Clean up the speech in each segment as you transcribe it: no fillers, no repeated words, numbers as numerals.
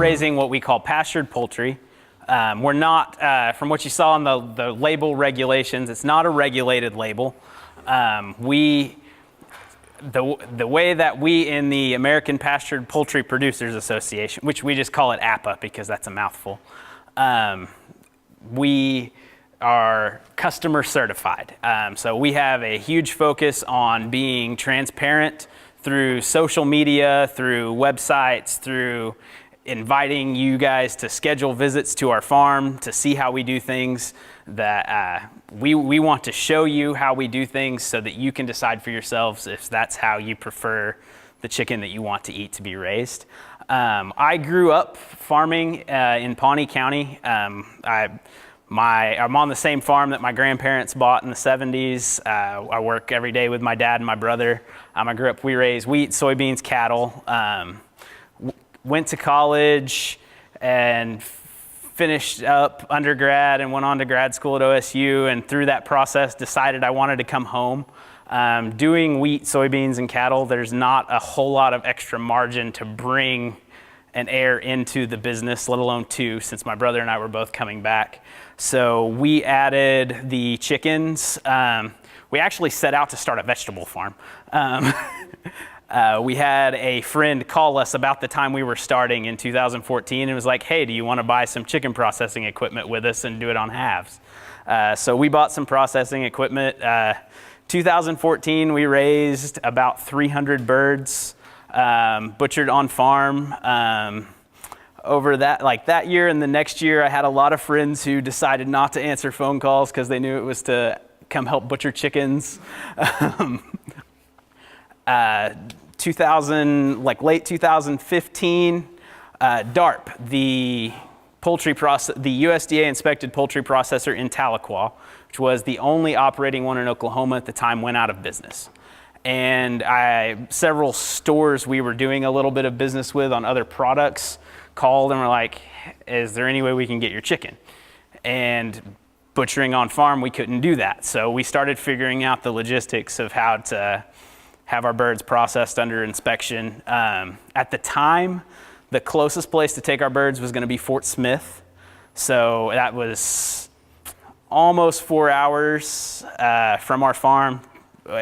raising what we call pastured poultry. We're not, from what you saw in the label regulations, it's not a regulated label. The way that we in the American Pastured Poultry Producers Association, which we just call it APA because that's a mouthful, we are customer certified. So we have a huge focus on being transparent through social media, through websites, through inviting you guys to schedule visits to our farm to see how we do things. That we want to show you how we do things so that you can decide for yourselves if that's how you prefer the chicken that you want to eat to be raised. I grew up farming in Pawnee County. I'm on the same farm that my grandparents bought in the 70s. I work every day with my dad and my brother. We raise wheat, soybeans, cattle. Went to college and finished up undergrad and went on to grad school at OSU, and through that process decided I wanted to come home. Doing wheat, soybeans, and cattle, there's not a whole lot of extra margin to bring an heir into the business, let alone two, since my brother and I were both coming back. So we added the chickens. We actually set out to start a vegetable farm. We had a friend call us about the time we were starting in 2014 and was like, hey, do you want to buy some chicken processing equipment with us and do it on halves? So we bought some processing equipment. 2014, we raised about 300 birds, butchered on farm. Over that year and the next year, I had a lot of friends who decided not to answer phone calls because they knew it was to come help butcher chickens. Late 2015, DARP, the USDA inspected poultry processor in Tahlequah, which was the only operating one in Oklahoma at the time, went out of business. And several stores we were doing a little bit of business with on other products called and were like, is there any way we can get your chicken? And butchering on farm, we couldn't do that. So we started figuring out the logistics of how to have our birds processed under inspection. At the time, the closest place to take our birds was going to be Fort Smith. So that was almost 4 hours from our farm,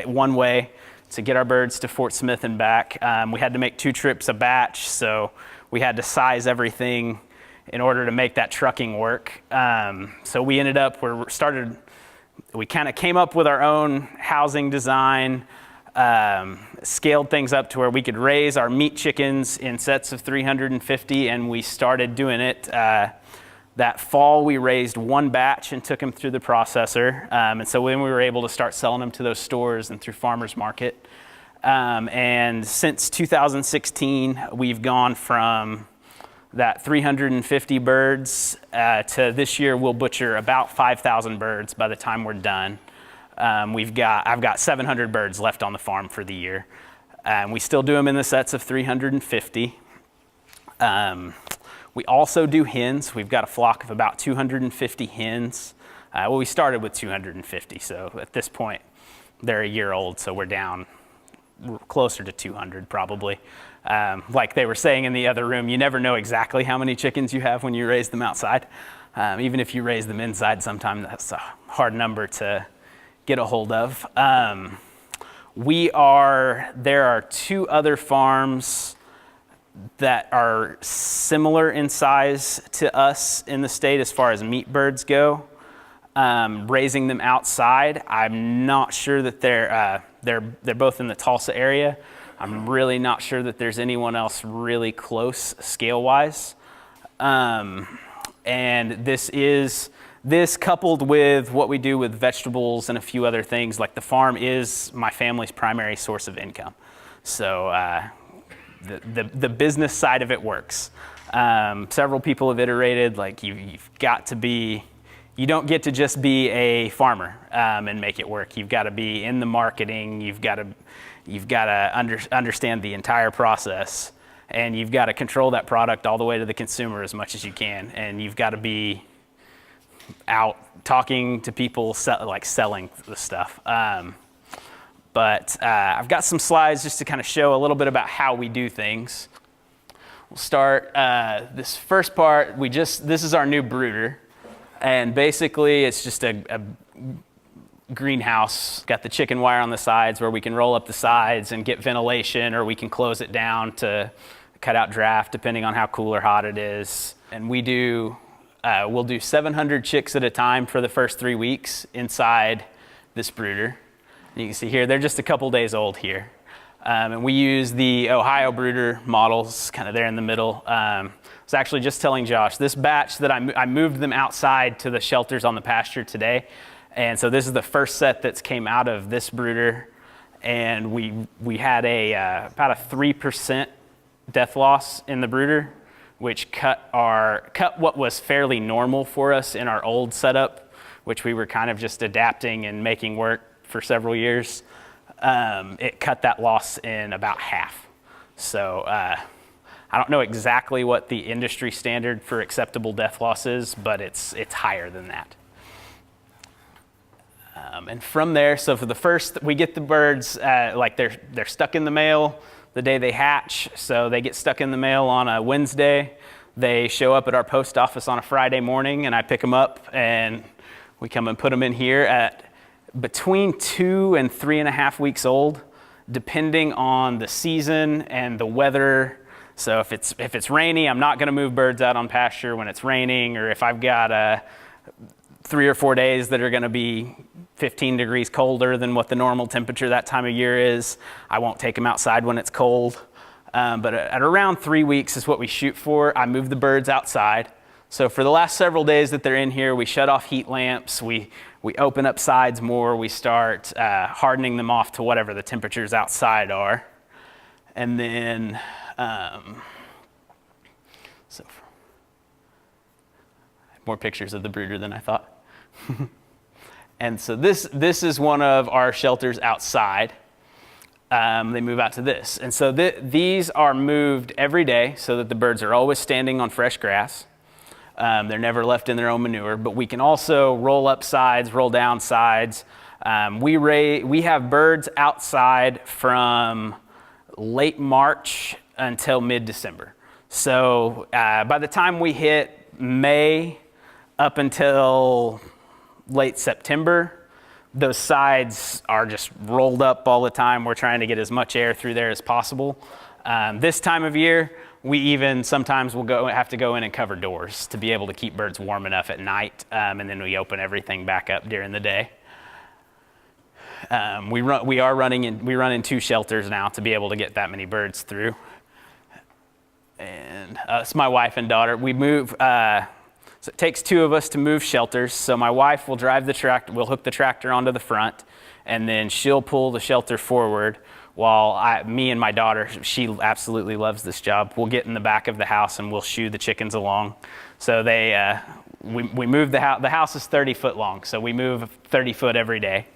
one way, to get our birds to Fort Smith and back. We had to make 2 trips a batch, so we had to size everything in order to make that trucking work. So we ended up, we kind of came up with our own housing design, scaled things up to where we could raise our meat chickens in sets of 350, and we started doing it. That fall, we raised 1 batch and took them through the processor. And so when we were able to start selling them to those stores and through farmers market. And since 2016, we've gone from that 350 birds to this year, we'll butcher about 5,000 birds by the time we're done. I've got 700 birds left on the farm for the year. We still do them in the sets of 350. We also do hens. We've got a flock of about 250 hens. We started with 250, so at this point, they're a year old, so we're down closer to 200 probably. Like they were saying in the other room, you never know exactly how many chickens you have when you raise them outside. Even if you raise them inside, sometimes that's a hard number to get a hold of. There are 2 other farms that are similar in size to us in the state as far as meat birds go. Raising them outside, I'm not sure that they're both in the Tulsa area. I'm really not sure that there's anyone else really close scale-wise. And this coupled with what we do with vegetables and a few other things, like the farm is my family's primary source of income. So the business side of it works. Several people have iterated, like you've got to be, you don't get to just be a farmer and make it work. You've got to be in the marketing. You've got to understand the entire process, and you've got to control that product all the way to the consumer as much as you can. And you've got to be out talking to people, selling the stuff. But I've got some slides just to kind of show a little bit about how we do things. We'll start this first part. This is our new brooder. And basically it's just a greenhouse. Got the chicken wire on the sides where we can roll up the sides and get ventilation, or we can close it down to cut out draft depending on how cool or hot it is. And we'll do 700 chicks at a time for the first 3 weeks inside this brooder. You can see here, they're just a couple days old here. And we use the Ohio brooder models, kind of there in the middle. I was actually just telling Josh, this batch that I moved them outside to the shelters on the pasture today. And so this is the first set that's came out of this brooder. And we had about a 3% death loss in the brooder, which cut what was fairly normal for us in our old setup, which we were kind of just adapting and making work for several years. It cut that loss in about half. So I don't know exactly what the industry standard for acceptable death loss is, but it's higher than that. And from there, so for the first, we get the birds like they're stuck in the mail the day they hatch. So they get stuck in the mail on a Wednesday. They show up at our post office on a Friday morning, and I pick them up and we come and put them in here at between 2 and 3.5 weeks old, depending on the season and the weather. So if it's rainy, I'm not going to move birds out on pasture when it's raining, or if I've got 3 or 4 days that are going to be 15 degrees colder than what the normal temperature that time of year is, I won't take them outside when it's cold. But at around 3 weeks is what we shoot for. I move the birds outside. So for the last several days that they're in here, we shut off heat lamps, we open up sides more, we start hardening them off to whatever the temperatures outside are. And then, more pictures of the brooder than I thought. And so this is one of our shelters outside. They move out to this. And so these are moved every day so that the birds are always standing on fresh grass. They're never left in their own manure, but we can also roll up sides, roll down sides. We have birds outside from late March until mid-December. So by the time we hit May up until late September, those sides are just rolled up all the time. We're trying to get as much air through there as possible. This time of year, we even sometimes will have to go in and cover doors to be able to keep birds warm enough at night, and then we open everything back up during the day. We run in 2 shelters now to be able to get that many birds through. And it's my wife and daughter. We move. So it takes 2 of us to move shelters. So my wife will drive the tractor. We'll hook the tractor onto the front, and then she'll pull the shelter forward. While me and my daughter, she absolutely loves this job, we'll get in the back of the house and we'll shoo the chickens along. So we move the house. The house is 30 foot long, so we move 30 foot every day,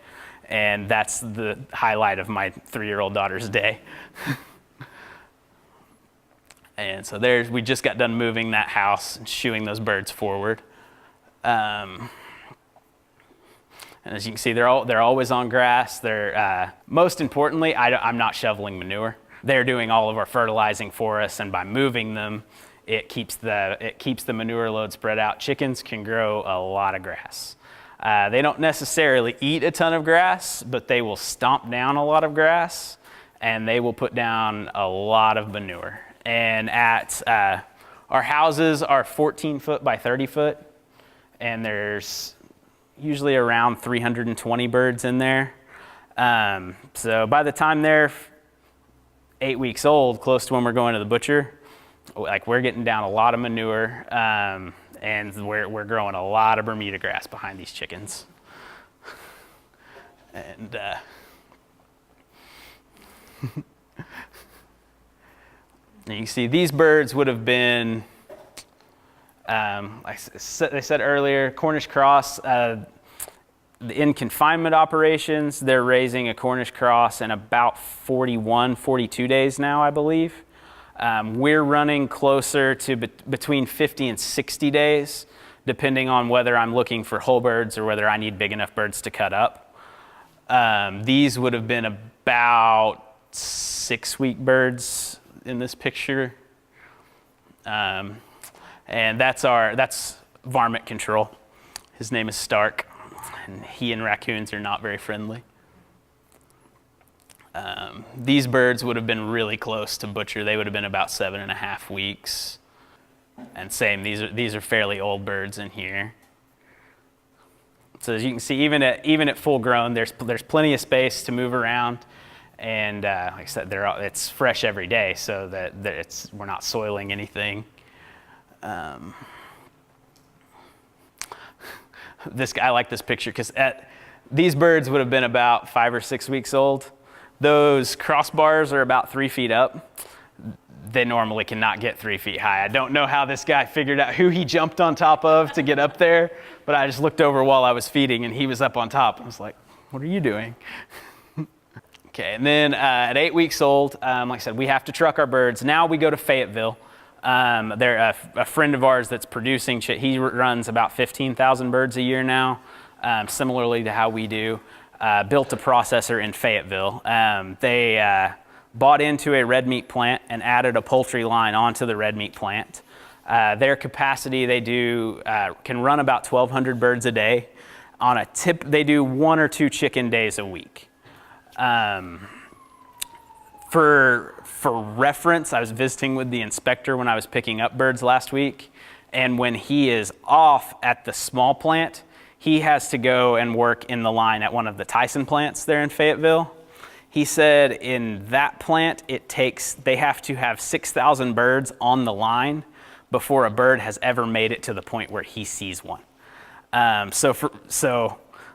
and that's the highlight of my 3-year-old daughter's day. And so we just got done moving that house and shooing those birds forward. And as you can see, they're always on grass. Most importantly, I'm not shoveling manure. They're doing all of our fertilizing for us, and by moving them, it keeps the manure load spread out. Chickens can grow a lot of grass. They don't necessarily eat a ton of grass, but they will stomp down a lot of grass, and they will put down a lot of manure. And our houses are 14 foot by 30 foot, and there's usually around 320 birds in there. So by the time they're 8 weeks old, close to when we're going to the butcher, we're getting down a lot of manure, and we're growing a lot of Bermuda grass behind these chickens. And you can see these birds would have been, like they said earlier, Cornish cross. In confinement operations, they're raising a Cornish cross in about 41, 42 days now, I believe. We're running closer to between 50 and 60 days, depending on whether I'm looking for whole birds or whether I need big enough birds to cut up. These would have been about 6-week birds in this picture. And that's varmint control. His name is Stark, and he and raccoons are not very friendly. These birds would have been really close to butcher. They would have been about 7.5 weeks. And same, these are fairly old birds in here. So as you can see, even at full grown, there's plenty of space to move around. And like I said, it's fresh every day, so that we're not soiling anything. I like this picture because these birds would have been about 5 or 6 weeks old. Those crossbars are about 3 feet up. They normally cannot get 3 feet high. I don't know how this guy figured out who he jumped on top of to get up there, but I just looked over while I was feeding and he was up on top. I was like, what are you doing? Okay, and then at 8 weeks old, like I said, we have to truck our birds. Now we go to Fayetteville. They're a friend of ours that's producing, he runs about 15,000 birds a year now, similarly to how we do. Built a processor in Fayetteville. They bought into a red meat plant and added a poultry line onto the red meat plant. Their capacity, they do can run about 1,200 birds a day. On a tip, they do 1 or 2 chicken days a week. For reference, I was visiting with the inspector when I was picking up birds last week, and when he is off at the small plant, he has to go and work in the line at one of the Tyson plants there in Fayetteville. He said in that plant, they have to have 6,000 birds on the line before a bird has ever made it to the point where he sees one. So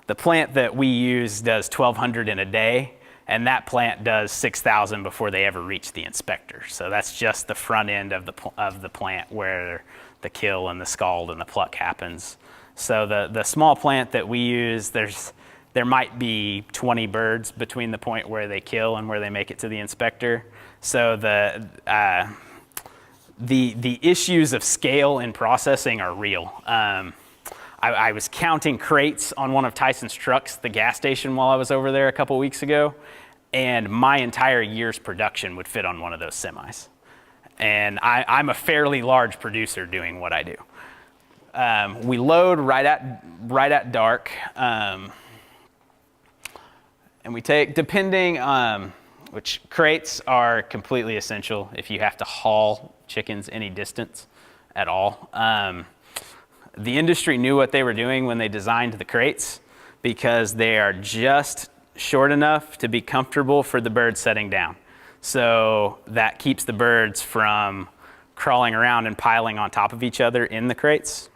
the plant that we use does 1,200 in a day, and that plant does 6,000 before they ever reach the inspector. So that's just the front end of the plant where the kill and the scald and the pluck happens. So the small plant that we use, there might be 20 birds between the point where they kill and where they make it to the inspector. So the issues of scale in processing are real. I was counting crates on one of Tyson's trucks, the gas station, while I was over there a couple weeks ago, and my entire year's production would fit on one of those semis. And I'm a fairly large producer doing what I do. We load right at dark, and we take, depending which crates are completely essential if you have to haul chickens any distance at all. The industry knew what they were doing when they designed the crates, because they are just short enough to be comfortable for the birds setting down. So that keeps the birds from crawling around and piling on top of each other in the crates.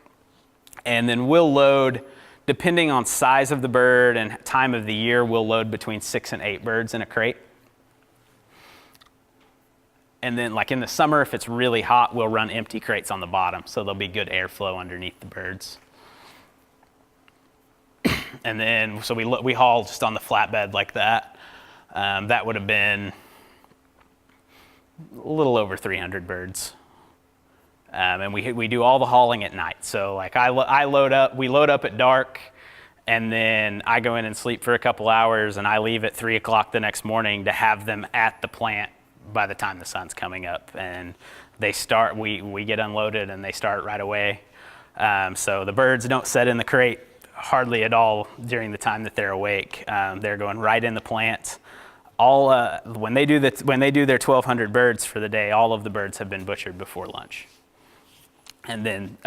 And then we'll load, depending on size of the bird and time of the year, we'll load between 6 and 8 birds in a crate. And then like in the summer, if it's really hot, we'll run empty crates on the bottom, so there'll be good airflow underneath the birds. And then, so we haul just on the flatbed like that. That would have been a little over 300 birds. And we do all the hauling at night. So like we load up at dark, and then I go in and sleep for a couple hours, and I leave at 3 o'clock the next morning to have them at the plant by the time the sun's coming up. And they start, we get unloaded and they start right away. So the birds don't set in the crate hardly at all during the time that they're awake. They're going right in the plant. When they do their 1,200 birds for the day, all of the birds have been butchered before lunch. And then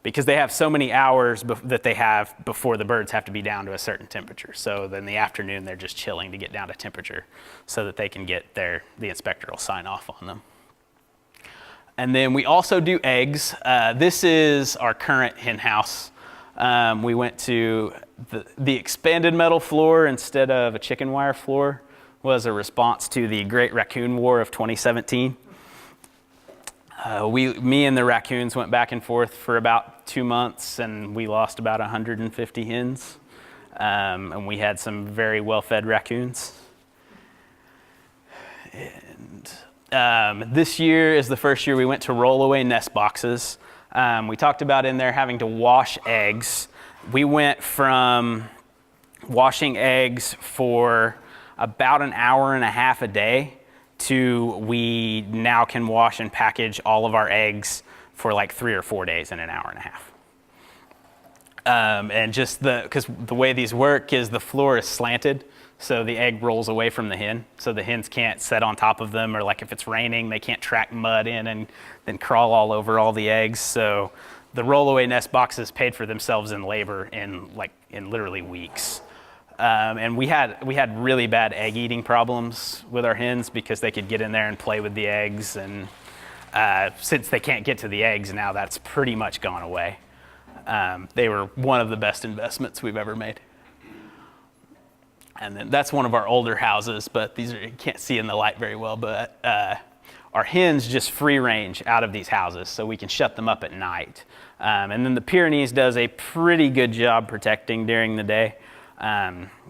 because they have so many hours that they have before the birds have to be down to a certain temperature. So then in the afternoon, they're just chilling to get down to temperature so that they can get the inspector will sign off on them. And then we also do eggs. This is our current hen house. We went to the expanded metal floor instead of a chicken wire floor was a response to the Great Raccoon War of 2017. Me and the raccoons went back and forth for about 2 months, and we lost about 150 hens. And we had some very well-fed raccoons. And this year is the first year we went to roll-away nest boxes. We talked about in there having to wash eggs. We went from washing eggs for about an hour and a half a day to we now can wash and package all of our eggs for like 3 or 4 days in an hour and a half. And just because the way these work is the floor is slanted, so the egg rolls away from the hen, so the hens can't sit on top of them, or like if it's raining, they can't track mud in and then crawl all over all the eggs. So the rollaway nest boxes paid for themselves in labor in literally weeks. And we had really bad egg eating problems with our hens because they could get in there and play with the eggs, and since they can't get to the eggs now, that's pretty much gone away. They were one of the best investments we've ever made. And then that's one of our older houses, but these are, you can't see in the light very well, but our hens just free range out of these houses, so we can shut them up at night. And then the Pyrenees does a pretty good job protecting during the day.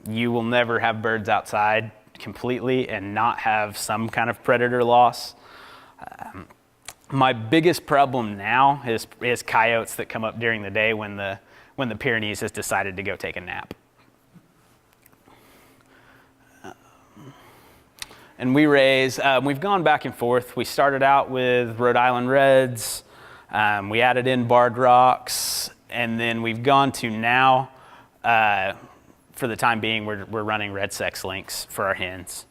You will never have birds outside completely and not have some kind of predator loss. My biggest problem now is coyotes that come up during the day when the Pyrenees has decided to go take a nap. And we raise, we've gone back and forth. We started out with Rhode Island Reds, we added in barred rocks, and then we've gone to now, for the time being, we're running red sex links for our hens.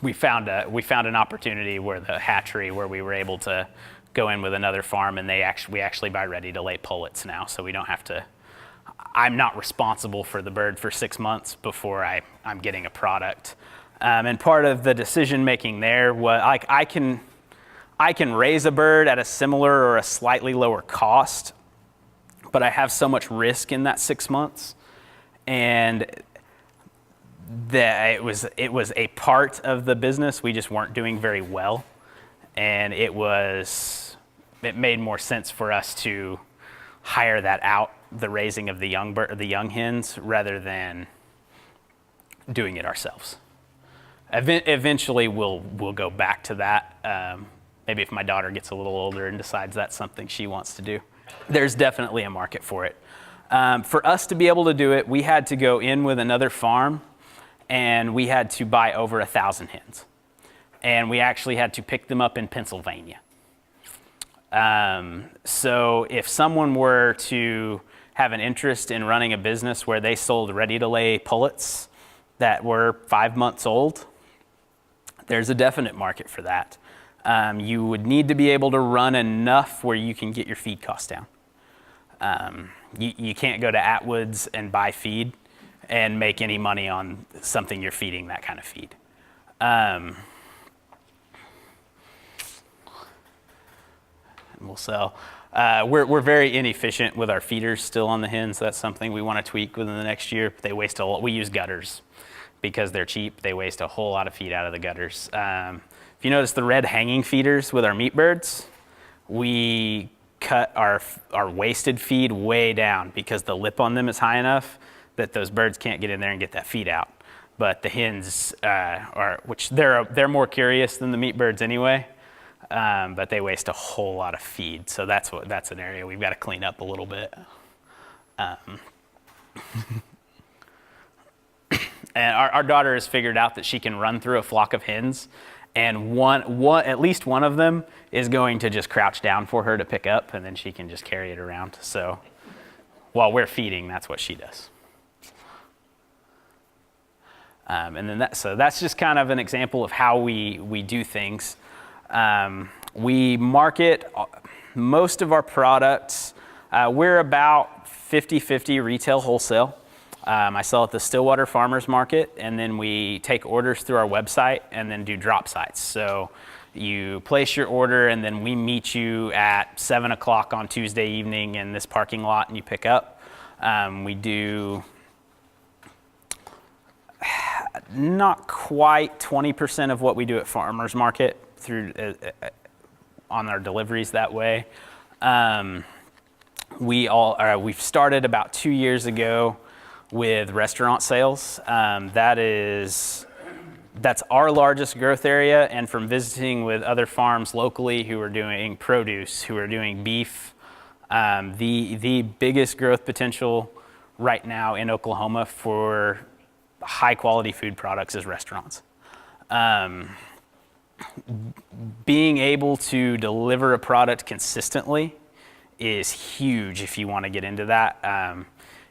We found an opportunity where the hatchery where we were able to go in with another farm, and we actually buy ready to lay pullets now, so we don't have to. I'm not responsible for the bird for 6 months before I'm getting a product. And part of the decision making there was I can raise a bird at a similar or a slightly lower cost, but I have so much risk in that 6 months, and that it was a part of the business we just weren't doing very well, and it made more sense for us to hire that out, the raising of the young hens, rather than doing it ourselves. Eventually we'll go back to that. Maybe if my daughter gets a little older and decides that's something she wants to do. There's definitely a market for it. For us to be able to do it, we had to go in with another farm, and we had to buy over 1,000 hens. And we actually had to pick them up in Pennsylvania. So if someone were to have an interest in running a business where they sold ready-to-lay pullets that were 5 months old, there's a definite market for that. You would need to be able to run enough where you can get your feed costs down. You can't go to Atwood's and buy feed and make any money on something you're feeding that kind of feed. And we'll sell. We're very inefficient with our feeders still on the hens. That's something we want to tweak within the next year. They waste a lot. We use gutters because they're cheap. They waste a whole lot of feed out of the gutters. If you notice the red hanging feeders with our meat birds, we cut our wasted feed way down because the lip on them is high enough that those birds can't get in there and get that feed out. But the hens they're more curious than the meat birds anyway. But they waste a whole lot of feed, so that's an area we've got to clean up a little bit. And our daughter has figured out that she can run through a flock of hens, and at least one of them is going to just crouch down for her to pick up, and then she can just carry it around. So while we're feeding, that's what she does. And then that's just kind of an example of how we do things. We market most of our products. We're about 50-50 retail wholesale. I sell at the Stillwater Farmers Market, and then we take orders through our website and then do drop sites. So you place your order, and then we meet you at 7 o'clock on Tuesday evening in this parking lot, and you pick up. We do not quite 20% of what we do at Farmers Market through on our deliveries that way. We've started about 2 years ago with restaurant sales. That's our largest growth area, and from visiting with other farms locally who are doing produce, who are doing beef, the biggest growth potential right now in Oklahoma for high quality food products is restaurants. Being able to deliver a product consistently is huge if you want to get into that.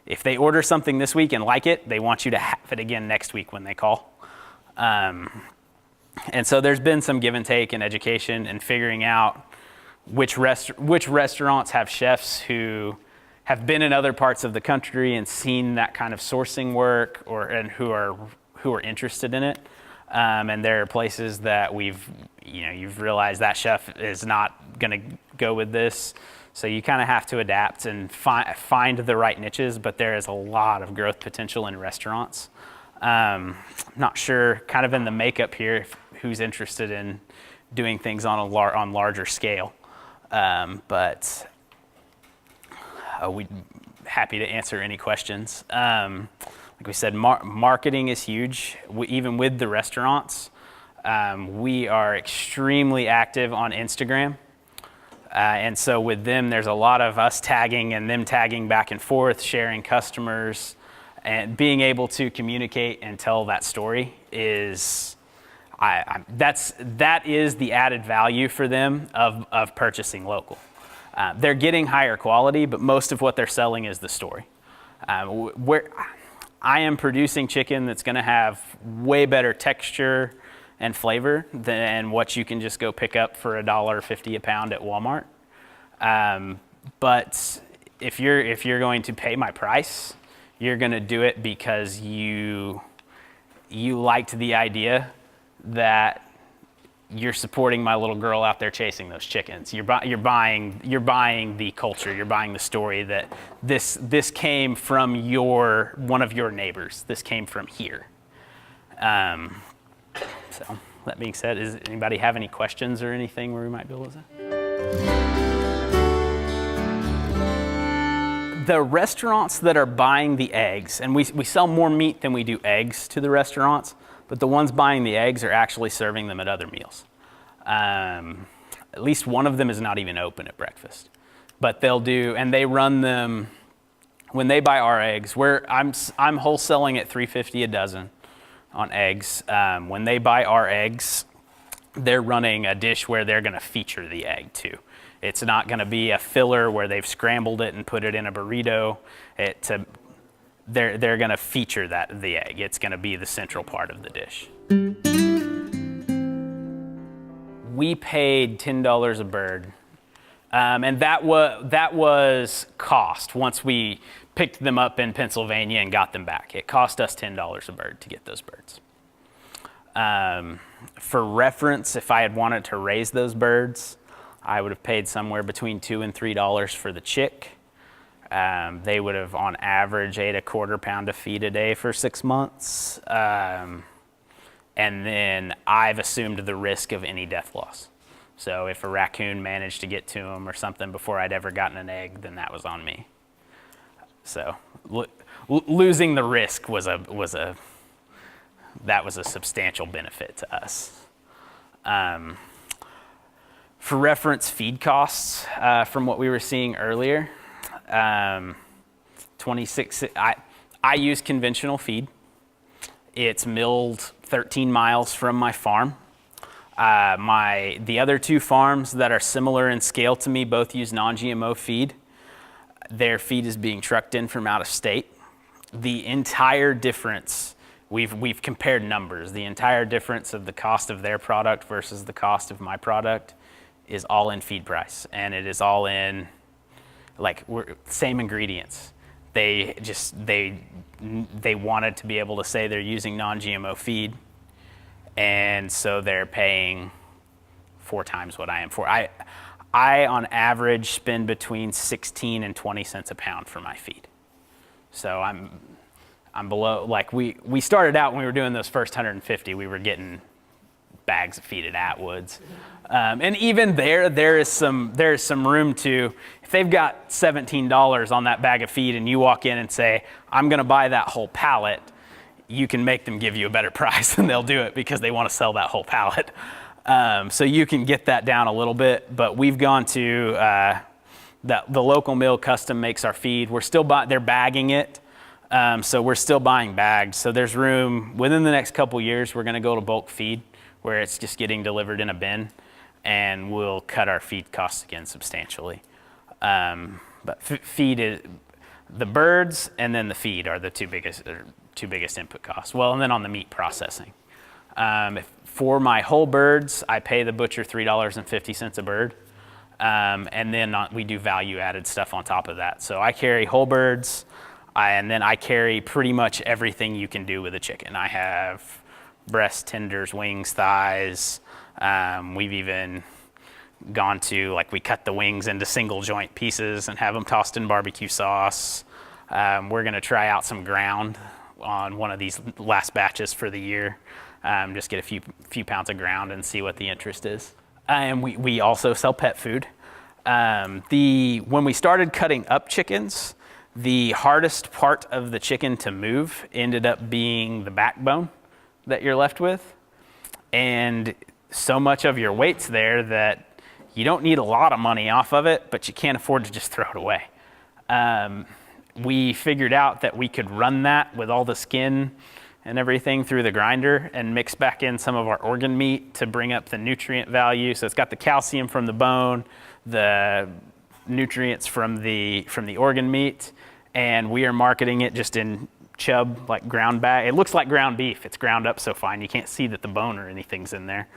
If they order something this week and like it, they want you to have it again next week when they call. And so there's been some give and take in education and figuring out which restaurants have chefs who have been in other parts of the country and seen that kind of sourcing work, and who are interested in it. And there are places that you've realized that chef is not going to go with this. So you kind of have to adapt and find the right niches, but there is a lot of growth potential in restaurants. Not sure, kind of in the makeup here, who's interested in doing things on larger scale. But we'd happy to answer any questions. Like we said, marketing is huge. Even with the restaurants, we are extremely active on Instagram. And so with them, there's a lot of us tagging and them tagging back and forth, sharing customers, and being able to communicate and tell that story is, that is the added value for them of purchasing local. They're getting higher quality, but most of what they're selling is the story. Where I am producing chicken that's going to have way better texture and flavor than what you can just go pick up for $1.50 a pound at Walmart. But if you're going to pay my price, you're going to do it because you liked the idea that you're supporting my little girl out there chasing those chickens. You're buying the culture. You're buying the story that this came from one of your neighbors. This came from here. So that being said, does anybody have any questions or anything where we might be able to? The restaurants that are buying the eggs, and we sell more meat than we do eggs to the restaurants, but the ones buying the eggs are actually serving them at other meals. At least one of them is not even open at breakfast. But they'll do, and they run them, when they buy our eggs, I'm wholesaling at $3.50 a dozen on eggs. When they buy our eggs, they're running a dish where they're going to feature the egg too. It's not going to be a filler where they've scrambled it and put it in a burrito. They're going to feature the egg. It's going to be the central part of the dish. We paid $10 a bird, and that was cost once we picked them up in Pennsylvania and got them back. It cost us $10 a bird to get those birds. For reference, if I had wanted to raise those birds, I would have paid somewhere between $2 and $3 for the chick. They would have, on average, ate a quarter pound of feed a day for 6 months. And then I've assumed the risk of any death loss. So if a raccoon managed to get to them or something before I'd ever gotten an egg, then that was on me. So losing the risk was a substantial benefit to us. For reference, feed costs from what we were seeing earlier, 26. I use conventional feed. It's milled 13 miles from my farm. The other two farms that are similar in scale to me both use non-GMO feed. Their feed is being trucked in from out of state. The entire difference, we've compared numbers. The entire difference of the cost of their product versus the cost of my product is all in feed price, and it is all in same ingredients. They wanted to be able to say they're using non-GMO feed, and so they're paying 4 times what I am for. I on average spend between 16 and 20 cents a pound for my feed. So I'm below, we started out when we were doing those first 150, we were getting bags of feed at Atwood's. And even there is some room to, if they've got $17 on that bag of feed and you walk in and say, I'm going to buy that whole pallet, you can make them give you a better price and they'll do it because they want to sell that whole pallet. So you can get that down a little bit, but we've gone to the local mill custom makes our feed. We're still they're bagging it. So we're still buying bagged. So there's room within the next couple years. We're going to go to bulk feed, where it's just getting delivered in a bin, and we'll cut our feed costs again substantially. But feed is the birds, and then the feed are the two biggest input costs. Well, and then on the meat processing. For my whole birds, I pay the butcher $3.50 a bird. And then we do value added stuff on top of that. So I carry whole birds, and then I carry pretty much everything you can do with a chicken. I have breast, tenders, wings, thighs. We've even gone to, like, we cut the wings into single joint pieces and have them tossed in barbecue sauce. We're gonna try out some ground on one of these last batches for the year. Just get a few pounds of ground and see what the interest is. And we also sell pet food. When we started cutting up chickens, the hardest part of the chicken to move ended up being the backbone that you're left with. And so much of your weight's there that you don't need a lot of money off of it, but you can't afford to just throw it away. We figured out that we could run that with all the skin and everything through the grinder and mix back in some of our organ meat to bring up the nutrient value. So it's got the calcium from the bone, the nutrients from the organ meat, and we are marketing it just in chub, like ground bag. It looks like ground beef. It's ground up so fine you can't see that the bone or anything's in there,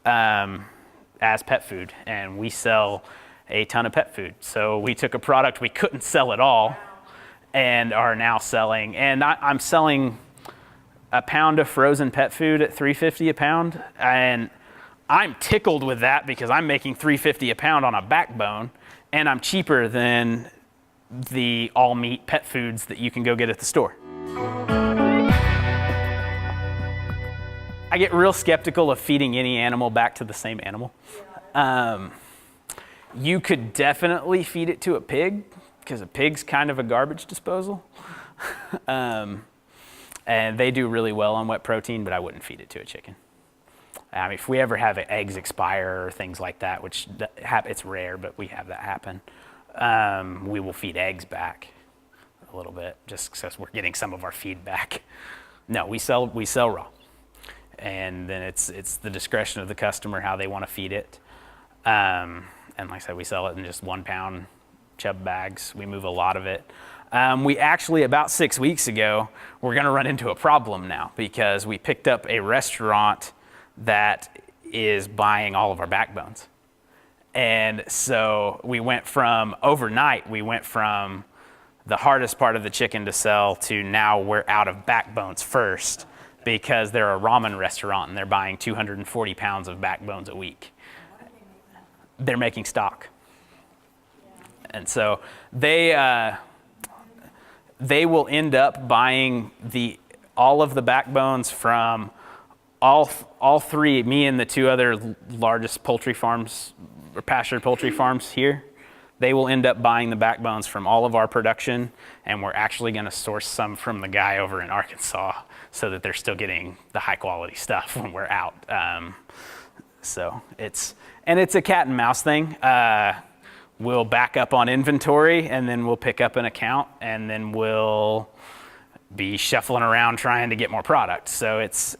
as pet food. And we sell a ton of pet food. So we took a product we couldn't sell at all and are now selling. And I'm selling a pound of frozen pet food at $3.50 a pound, and I'm tickled with that because I'm making $3.50 a pound on a backbone, and I'm cheaper than the all meat pet foods that you can go get at the store. I get real skeptical of feeding any animal back to the same animal. You could definitely feed it to a pig because a pig's kind of a garbage disposal. And they do really well on wet protein, but I wouldn't feed it to a chicken. I mean, if we ever have eggs expire or things like that, which it's rare, but we have that happen, we will feed eggs back a little bit, just because we're getting some of our feed back. No, we sell raw, and then it's the discretion of the customer how they want to feed it. And like I said, we sell it in just 1 pound chub bags. We move a lot of it. We actually, about 6 weeks ago, we're going to run into a problem now because we picked up a restaurant that is buying all of our backbones. And so overnight, we went from the hardest part of the chicken to sell to now we're out of backbones first because they're a ramen restaurant and they're buying 240 pounds of backbones a week. They're making stock. And so they will end up buying all of the backbones from all three, me and the two other largest poultry farms, or Pasture poultry farms here. They will end up buying the backbones from all of our production, and we're actually going to source some from the guy over in Arkansas so that they're still getting the high quality stuff when we're out. So it's a cat and mouse thing. We'll back up on inventory, and then we'll pick up an account, and then we'll be shuffling around trying to get more product. So it's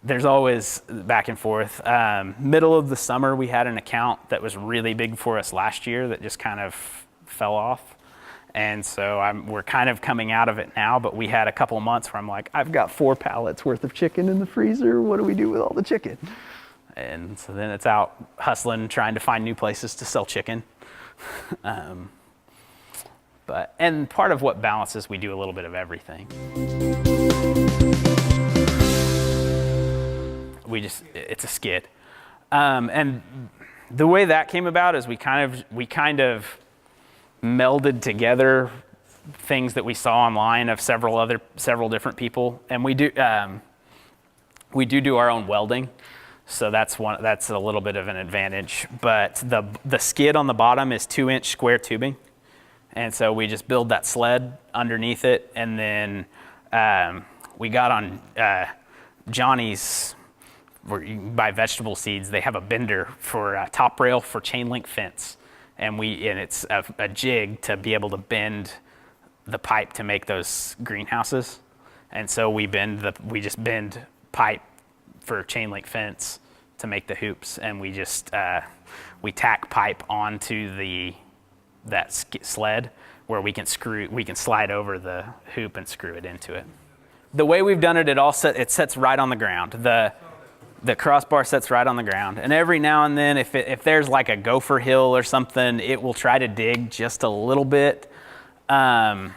there's always back and forth. Middle of the summer, we had an account that was really big for us last year that just kind of fell off. And so we're kind of coming out of it now, but we had a couple of months where I'm like, I've got 4 pallets worth of chicken in the freezer. What do we do with all the chicken? And so then it's out hustling, trying to find new places to sell chicken. And part of what balances, we do a little bit of everything. It's a skid. And the way that came about is we kind of melded together things that we saw online of several different people. And we do our own welding. So that's a little bit of an advantage. But the skid on the bottom is 2-inch square tubing. And so we just build that sled underneath it. And then we got on Johnny's, where you can buy vegetable seeds. They have a bender for top rail for chain link fence. And it's a jig to be able to bend the pipe to make those greenhouses. And so we just bend pipe for chain link fence to make the hoops, and we just we tack pipe onto that sled where we can slide over the hoop and screw it into it. The way we've done it, it sets right on the ground. The crossbar sets right on the ground, and every now and then, if there's like a gopher hill or something, it will try to dig just a little bit. Our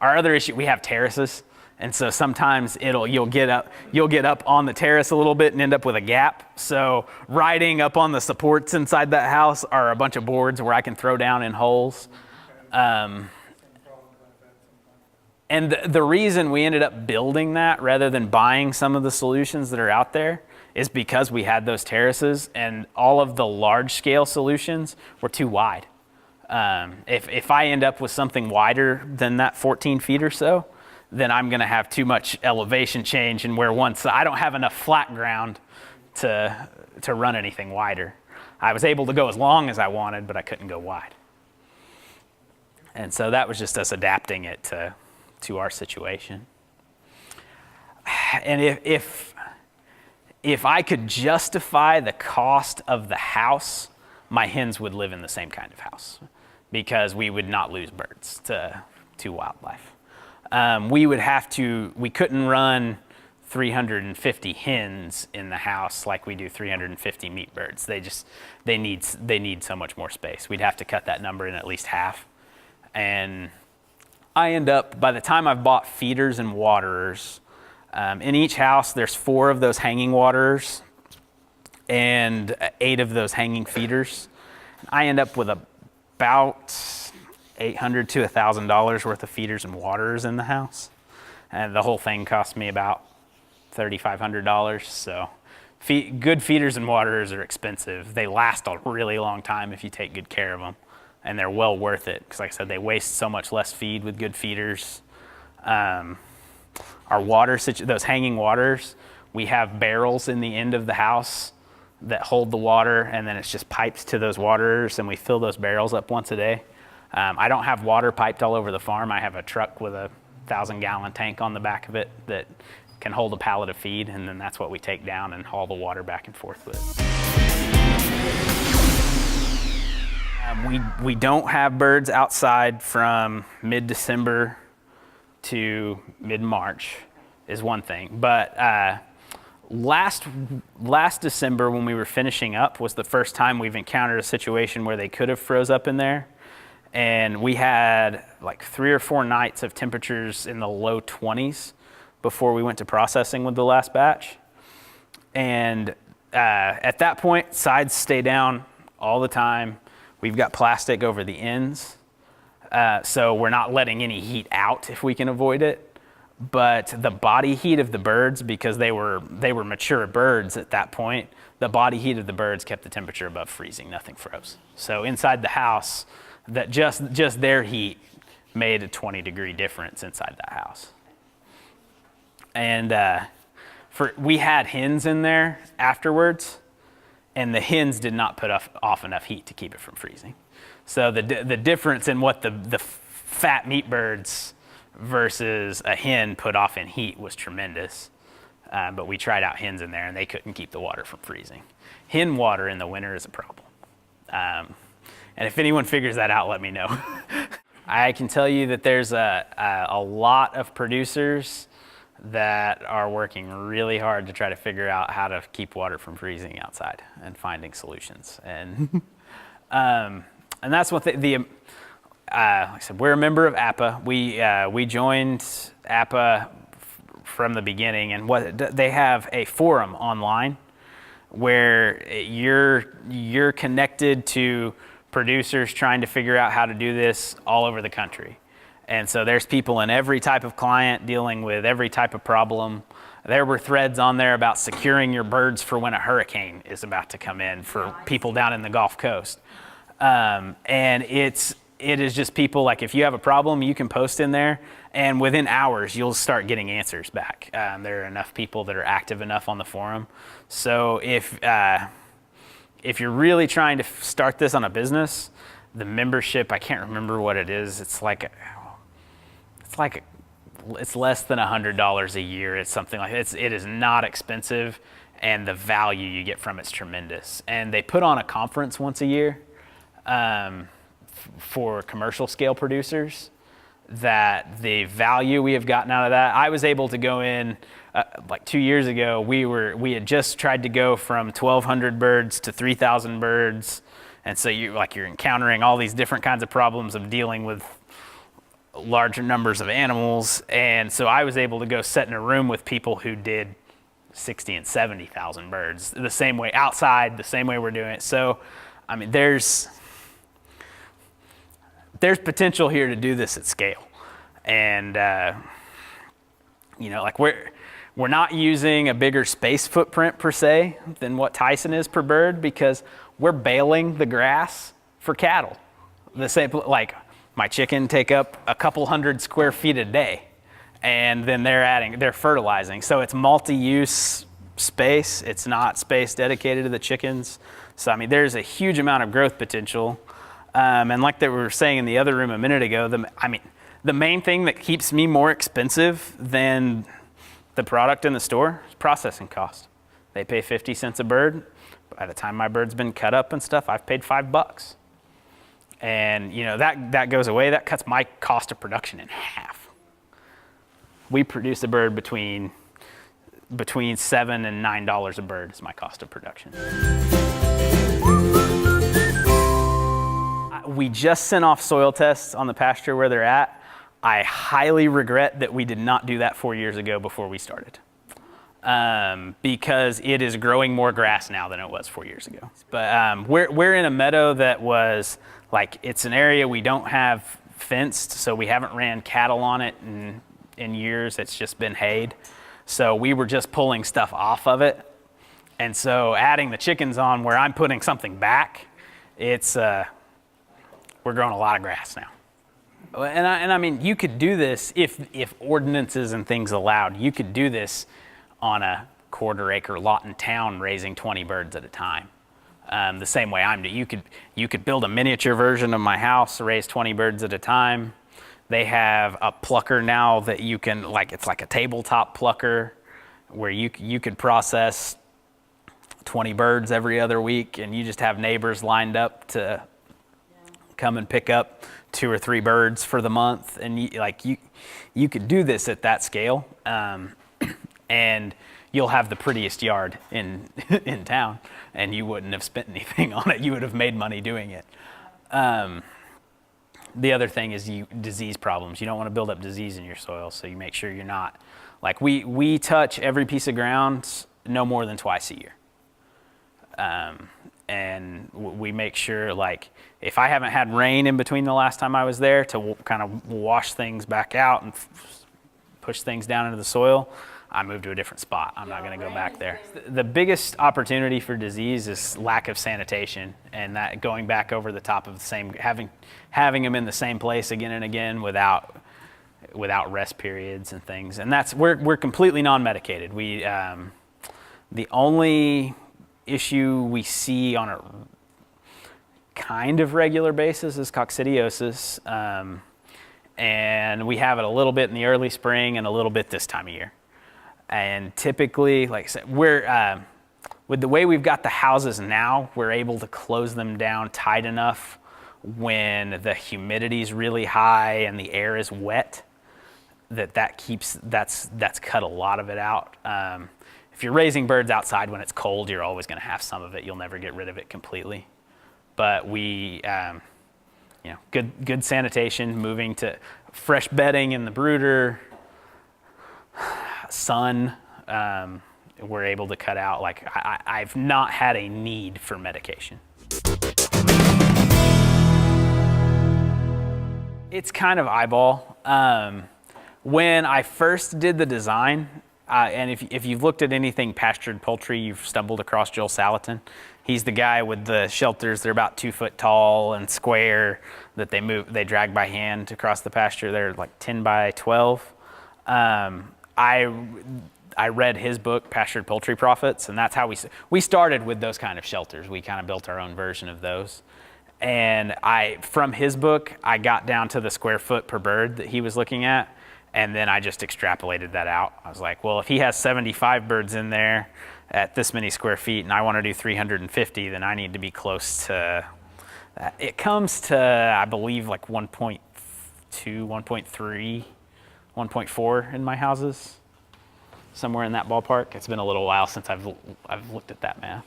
other issue, we have terraces, and so sometimes you'll get up on the terrace a little bit and end up with a gap. So riding up on the supports inside that house are a bunch of boards where I can throw down in holes. And the reason we ended up building that rather than buying some of the solutions that are out there is because we had those terraces, and all of the large scale solutions were too wide. If I end up with something wider than that 14 feet or so, then I'm gonna have too much elevation change, and I don't have enough flat ground to run anything wider. I was able to go as long as I wanted, but I couldn't go wide. And so that was just us adapting it to our situation. And if I could justify the cost of the house, my hens would live in the same kind of house, because we would not lose birds to wildlife. We couldn't run 350 hens in the house like we do 350 meat birds. They need so much more space. We'd have to cut that number in at least half. And I end up, by the time I've bought feeders and waterers, in each house there's 4 of those hanging waterers and 8 of those hanging feeders. I end up with about $800 to $1,000 worth of feeders and waterers in the house. And the whole thing cost me about $3,500. So good feeders and waterers are expensive. They last a really long time if you take good care of them. And they're well worth it, because like I said, they waste so much less feed with good feeders. Our water, those hanging waters, we have barrels in the end of the house that hold the water, and then it's just pipes to those waterers, and we fill those barrels up once a day. I don't have water piped all over the farm. I have a truck with a 1,000-gallon tank on the back of it that can hold a pallet of feed, and then that's what we take down and haul the water back and forth with. We don't have birds outside from mid-December to mid-March is one thing. But last December, when we were finishing up, was the first time we've encountered a situation where they could have froze up in there. And we had like 3 or 4 nights of temperatures in the low 20s before we went to processing with the last batch. And at that point, sides stay down all the time. We've got plastic over the ends, so we're not letting any heat out if we can avoid it. But the body heat of the birds, because they were mature birds at that point, the body heat of the birds kept the temperature above freezing. Nothing froze. So inside the house, that just their heat made a 20-degree difference inside that house. And we had hens in there afterwards, and the hens did not put off enough heat to keep it from freezing. So the difference in what the fat meat birds versus a hen put off in heat was tremendous. But we tried out hens in there, and they couldn't keep the water from freezing. Hen water in the winter is a problem. And if anyone figures that out, let me know. I can tell you that there's a lot of producers that are working really hard to try to figure out how to keep water from freezing outside and finding solutions. And that's what like I said, we're a member of APA. We joined APA from the beginning, and they have a forum online where you're connected to producers trying to figure out how to do this all over the country. And so there's people in every type of client dealing with every type of problem. There were threads on there about securing your birds for when a hurricane is about to come in for people down in the Gulf Coast. And it is just people, like, if you have a problem, you can post in there, and within hours you'll start getting answers back. There are enough people that are active enough on the forum. So if you're really trying to start this on a business, the membership, I can't remember what it is. It's like it's less than $100 a year. It's something like it is not expensive, and the value you get from it's tremendous. And they put on a conference once a year for commercial scale producers. That the value we have gotten out of that, I was able to go in like 2 years ago. We had just tried to go from 1,200 birds to 3,000 birds, and so you're encountering all these different kinds of problems of dealing with larger numbers of animals. And so I was able to go sit in a room with people who did 60 and 70,000 birds the same way outside, the same way we're doing it. So, I mean, there's potential here to do this at scale. And, like we're not using a bigger space footprint per se than what Tyson is per bird, because we're baling the grass for cattle. The same, like my chicken take up a couple hundred square feet a day, and then they're fertilizing. So it's multi-use space. It's not space dedicated to the chickens. So, I mean, there's a huge amount of growth potential. And like they were saying in the other room a minute ago, the main thing that keeps me more expensive than the product in the store is processing cost. They pay 50 cents a bird. By the time my bird's been cut up and stuff, I've paid $5. And that goes away. That cuts my cost of production in half. We produce a bird between $7 and $9 a bird is my cost of production. We just sent off soil tests on the pasture where they're at. I highly regret that we did not do that 4 years ago before we started, because it is growing more grass now than it was 4 years ago. But we're in a meadow that was it's an area we don't have fenced, so we haven't ran cattle on it in years. It's just been hayed. So we were just pulling stuff off of it. And so adding the chickens on where I'm putting something back, we're growing a lot of grass now. And I mean, you could do this if ordinances and things allowed. You could do this on a quarter-acre lot in town, raising 20 birds at a time. The same way I'm doing. You could build a miniature version of my house, raise 20 birds at a time. They have a plucker now that you can it's like a tabletop plucker where you could process 20 birds every other week, and you just have neighbors lined up to come and pick up 2 or 3 birds for the month. And you could do this at that scale, and you'll have the prettiest yard in town, and you wouldn't have spent anything on it. You would have made money doing it. The other thing is disease problems. You don't want to build up disease in your soil, so you make sure you're not we touch every piece of ground no more than twice a year. And we make sure, if I haven't had rain in between the last time I was there to kind of wash things back out and push things down into the soil, I move to a different spot. I'm not going to go back there. The biggest opportunity for disease is lack of sanitation, and that going back over the top of the same, having them in the same place again and again without rest periods and things. And we're completely non-medicated. The only issue we see on a kind of regular basis is coccidiosis, and we have it a little bit in the early spring and a little bit this time of year. And typically, like I said, we're with the way we've got the houses now, we're able to close them down tight enough when the humidity is really high and the air is wet that's cut a lot of it out. If you're raising birds outside when it's cold, you're always going to have some of it. You'll never get rid of it completely. But we, good sanitation, moving to fresh bedding in the brooder, sun, we're able to cut out. I've not had a need for medication. It's kind of eyeball. When I first did the design, and if you've looked at anything pastured poultry, you've stumbled across Joel Salatin. He's the guy with the shelters. They're about 2 foot tall and square that they drag by hand across the pasture. They're 10 by 12. I read his book, Pastured Poultry Profits, and that's how we started with those kind of shelters. We kind of built our own version of those. And from his book, I got down to the square foot per bird that he was looking at. And then I just extrapolated that out. I was like, well, if he has 75 birds in there at this many square feet and I want to do 350, then I need to be close to that. It comes to, I believe, like 1.2, 1.3, 1.4 in my houses, somewhere in that ballpark. It's been a little while since I've looked at that math.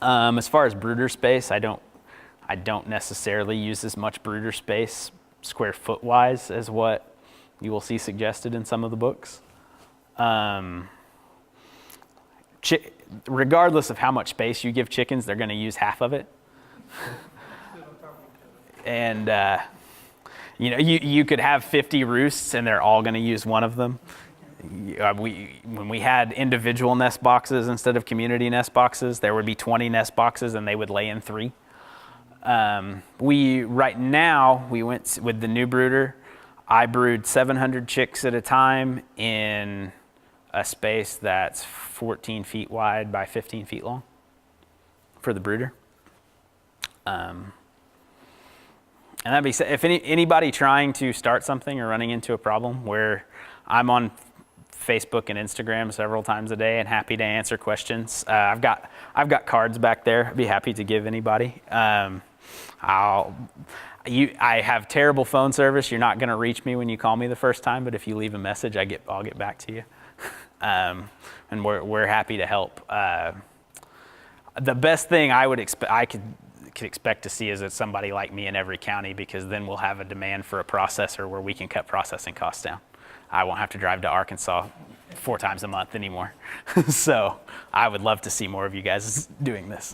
As far as brooder space, I don't necessarily use as much brooder space square foot wise as what you will see suggested in some of the books. Regardless of how much space you give chickens, they're going to use half of it. And you could have 50 roosts and they're all going to use one of them. When we had individual nest boxes instead of community nest boxes, there would be 20 nest boxes and they would lay in 3. Right now, we went with the new brooder. I brood 700 chicks at a time in a space that's 14 feet wide by 15 feet long for the brooder. And that'd be, if anybody trying to start something or running into a problem, where I'm on Facebook and Instagram several times a day and happy to answer questions. I've got cards back there. I'd be happy to give anybody. I have terrible phone service. You're not going to reach me when you call me the first time, but if you leave a message, I'll get back to you. And we're happy to help. The best thing I could expect to see is that somebody like me in every county, because then we'll have a demand for a processor where we can cut processing costs down. I won't have to drive to Arkansas 4 times a month anymore. So I would love to see more of you guys doing this.